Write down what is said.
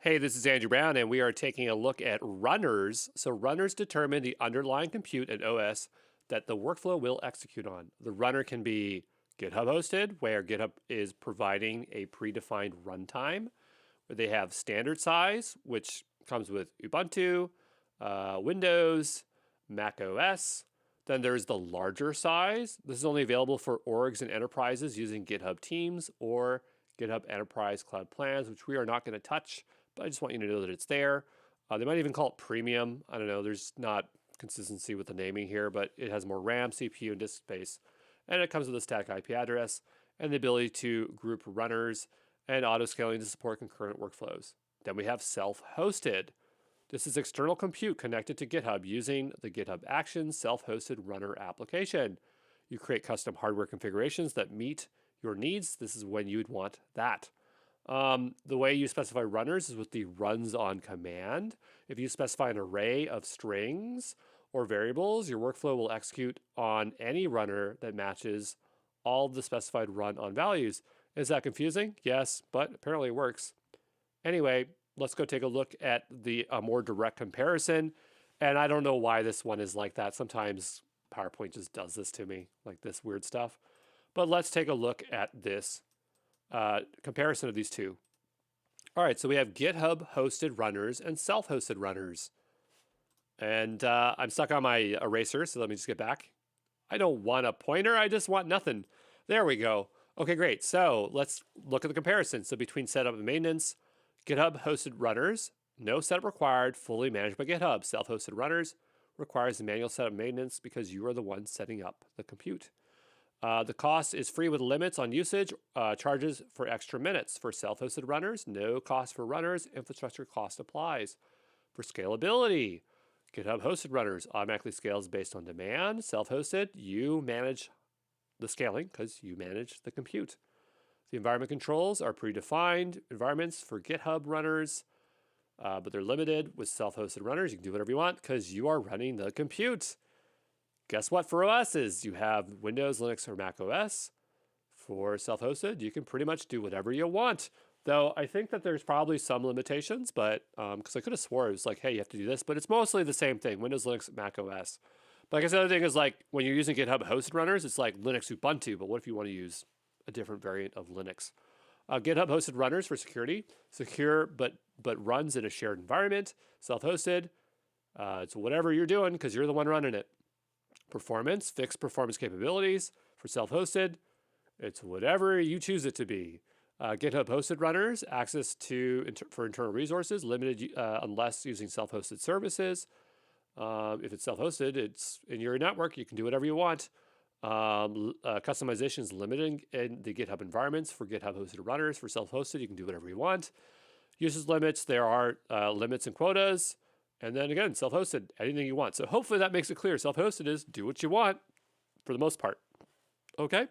Hey, this is Andrew Brown, and we are taking a look at runners. So runners determine the underlying compute and OS that the workflow will execute on. The runner can be GitHub hosted, where GitHub is providing a predefined runtime, where they have standard size, which comes with Ubuntu, Windows, Mac OS. Then there's the larger size. This is only available for orgs and enterprises using GitHub Teams or GitHub Enterprise Cloud Plans, which we are not going to touch, but I just want you to know that it's there. They might even call it premium. I don't know. There's not consistency with the naming here, but it has more RAM, CPU, and disk space. And it comes with a static IP address and the ability to group runners and auto-scaling to support concurrent workflows. Then we have self-hosted. This is external compute connected to GitHub using the GitHub Actions self-hosted runner application. You create custom hardware configurations that meet your needs. This is when you'd want that. The way you specify runners is with the runs on command. If you specify an array of strings or variables, your workflow will execute on any runner that matches all of the specified run on values. Is that confusing? Yes, but apparently it works. Anyway, let's go take a look at the more direct comparison. And I don't know why this one is like that. Sometimes PowerPoint just does this to me, like this weird stuff. But let's take a look at this comparison of these two. All right, so we have GitHub hosted runners and self-hosted runners. And I'm stuck on my eraser, so let me just get back. I don't want a pointer, I just want nothing. There we go. Okay, great. So let's look at the comparison. So between setup and maintenance, GitHub hosted runners, no setup required, fully managed by GitHub. Self-hosted runners requires the manual setup and maintenance because you are the one setting up the compute. The cost is free with limits on usage, charges for extra minutes. For self-hosted runners, no cost for runners, infrastructure cost applies. For scalability, GitHub hosted runners automatically scales based on demand. Self-hosted, you manage the scaling because you manage the compute. The environment controls are predefined environments for GitHub runners, but they're limited. With self-hosted runners, you can do whatever you want because you are running the compute. Guess what for OSs? You have Windows, Linux, or Mac OS. For self-hosted, you can pretty much do whatever you want. Though I think that there's probably some limitations, but because I could have swore it was like, hey, you have to do this, but it's mostly the same thing, Windows, Linux, Mac OS. But I guess the other thing is like when you're using GitHub hosted runners, it's like Linux Ubuntu, but what if you want to use a different variant of Linux? GitHub hosted runners for security, secure but runs in a shared environment. Self-hosted, it's whatever you're doing because you're the one running it. Performance, fixed performance capabilities. For self-hosted, it's whatever you choose it to be. GitHub hosted runners, access for internal resources, limited unless using self-hosted services. If it's self-hosted, it's in your network. You can do whatever you want. Customization is limited in the GitHub environments for GitHub hosted runners. For self-hosted, you can do whatever you want. Usage limits, there are limits and quotas. And then again, self-hosted, anything you want. So hopefully that makes it clear. Self-hosted is do what you want for the most part. Okay?